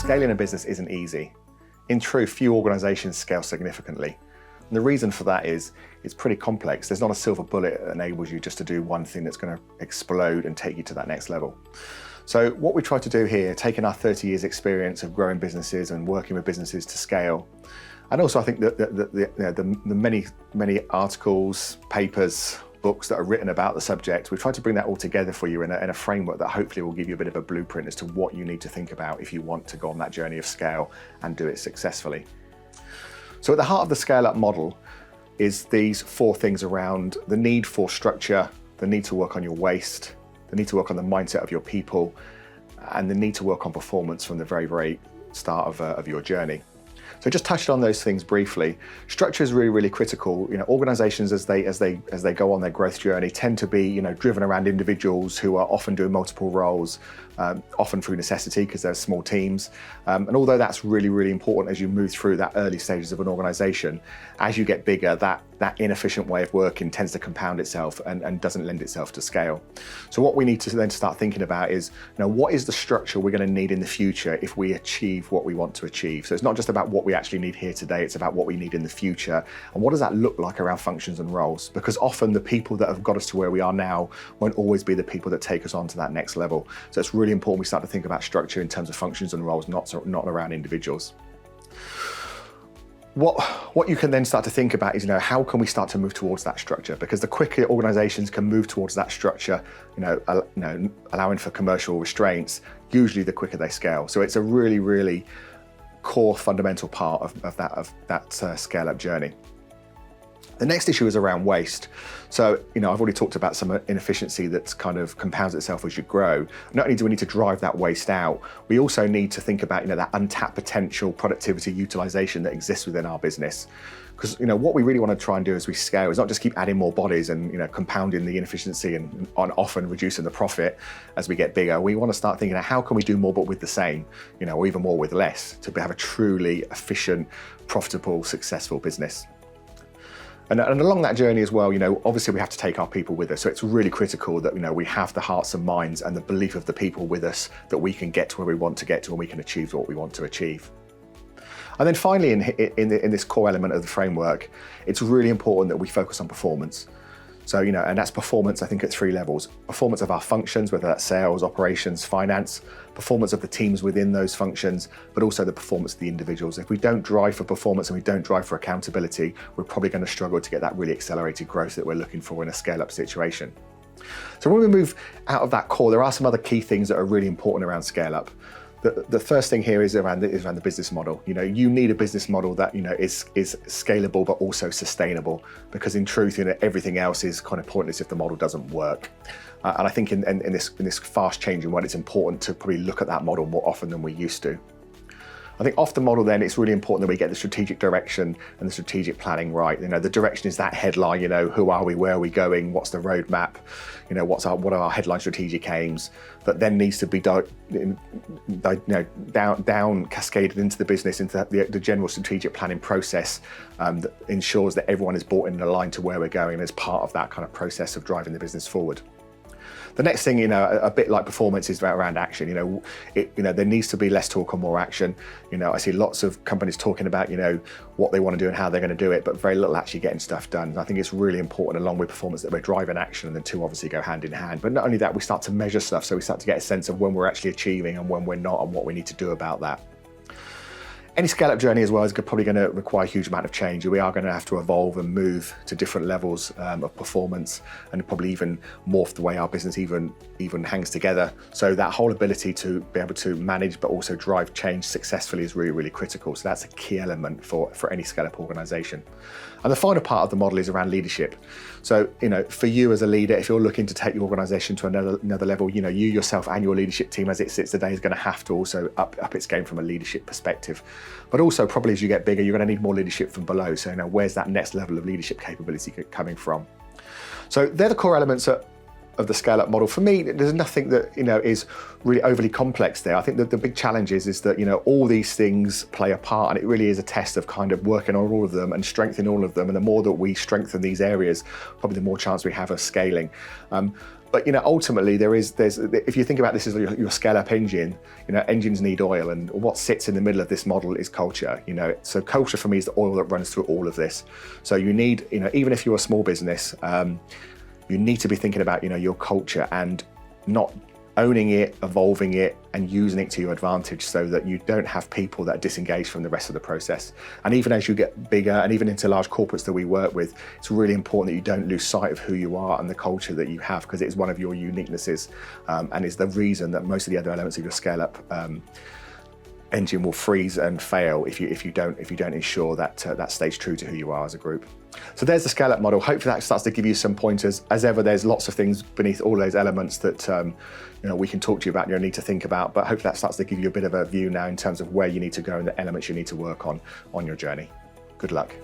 Scaling a business isn't easy. In truth, few organizations scale significantly. And the reason for that is it's pretty complex. There's not a silver bullet that enables you just to do one thing that's going to explode and take you to that next level. So what we try to do here, taking our 30 years experience of growing businesses and working with businesses to scale, and also I think that the many articles, papers, books that are written about the subject, we've tried to bring that all together for you in a framework that hopefully will give you a bit of a blueprint as to what you need to think about if you want to go on that journey of scale and do it successfully. So at the heart of the scale-up model is these four things around the need for structure, the need to work on your waste, the need to work on the mindset of your people, and the need to work on performance from the very, very start of your journey. So just touched on those things briefly. Structure is really, really critical. Organizations as they go on their growth journey tend to be, driven around individuals who are often doing multiple roles, often through necessity because they're small teams. And although that's really, really important as you move through that early stages of an organization, as you get bigger, that inefficient way of working tends to compound itself and doesn't lend itself to scale. So what we need to then start thinking about is, what is the structure we're going to need in the future if we achieve what we want to achieve? So it's not just about what we actually need here today, it's about what we need in the future. And what does that look like around functions and roles? Because often the people that have got us to where we are now won't always be the people that take us on to that next level. So it's really important we start to think about structure in terms of functions and roles, not around individuals. What you can then start to think about is, how can we start to move towards that structure? Because the quicker organizations can move towards that structure, allowing for commercial restraints, usually the quicker they scale. So it's a really, really core fundamental part of that scale-up journey. The next issue is around waste. So, I've already talked about some inefficiency that kind of compounds itself as you grow. Not only do we need to drive that waste out, we also need to think about, that untapped potential productivity utilization that exists within our business. Because, what we really want to try and do as we scale is not just keep adding more bodies and, compounding the inefficiency and often reducing the profit as we get bigger. We want to start thinking, how can we do more but with the same, or even more with less, to have a truly efficient, profitable, successful business. And along that journey as well, obviously we have to take our people with us. So it's really critical that, we have the hearts and minds and the belief of the people with us that we can get to where we want to get to and we can achieve what we want to achieve. And then finally, in this core element of the framework, it's really important that we focus on performance. So, and that's performance, I think, at three levels. Performance of our functions, whether that's sales, operations, finance, performance of the teams within those functions, but also the performance of the individuals. If we don't drive for performance and we don't drive for accountability, we're probably going to struggle to get that really accelerated growth that we're looking for in a scale-up situation. So when we move out of that core, there are some other key things that are really important around scale-up. The first thing here is around the business model. You need a business model that is scalable but also sustainable, because in truth, everything else is kind of pointless if the model doesn't work. And I think in this fast changing world, it's important to probably look at that model more often than we used to. I think off the model then, it's really important that we get the strategic direction and the strategic planning right. The direction is that headline, who are we, where are we going, what's the roadmap, what are our headline strategic aims, that then needs to be down cascaded into the business, into the general strategic planning process that ensures that everyone is bought in and aligned to where we're going as part of that kind of process of driving the business forward. The next thing, a bit like performance, is around action. There needs to be less talk and more action. I see lots of companies talking about, what they want to do and how they're going to do it, but very little actually getting stuff done. And I think it's really important, along with performance, that we're driving action, and the two obviously go hand in hand. But not only that, we start to measure stuff, so we start to get a sense of when we're actually achieving and when we're not, and what we need to do about that. Any scale-up journey as well is probably going to require a huge amount of change. We are going to have to evolve and move to different levels of performance, and probably even morph the way our business even hangs together. So that whole ability to be able to manage but also drive change successfully is really, really critical. So that's a key element for any scale-up organization. And the final part of the model is around leadership. So, for you as a leader, if you're looking to take your organization to another level, you yourself and your leadership team as it sits today is going to have to also up its game from a leadership perspective. But also, probably as you get bigger, you're going to need more leadership from below. So, where's that next level of leadership capability coming from? So they're the core elements of the scale-up model. For me, there's nothing that is really overly complex there. I think that the big challenge is that all these things play a part, and it really is a test of kind of working on all of them and strengthening all of them. And the more that we strengthen these areas, probably the more chance we have of scaling. But ultimately, there's if you think about this as your scale-up engine, engines need oil, and what sits in the middle of this model is culture. So culture for me is the oil that runs through all of this. So you need, even if you're a small business, you need to be thinking about your culture and not owning it, evolving it, and using it to your advantage so that you don't have people that are disengaged from the rest of the process. And even as you get bigger, and even into large corporates that we work with, it's really important that you don't lose sight of who you are and the culture that you have, because it is one of your uniquenesses, and is the reason that most of the other elements of your scale-up engine will freeze and fail if you don't ensure that that stays true to who you are as a group. So there's the scale-up model. Hopefully that starts to give you some pointers. As ever, there's lots of things beneath all those elements that we can talk to you about, you need to think about, but hopefully that starts to give you a bit of a view now in terms of where you need to go and the elements you need to work on your journey. Good luck.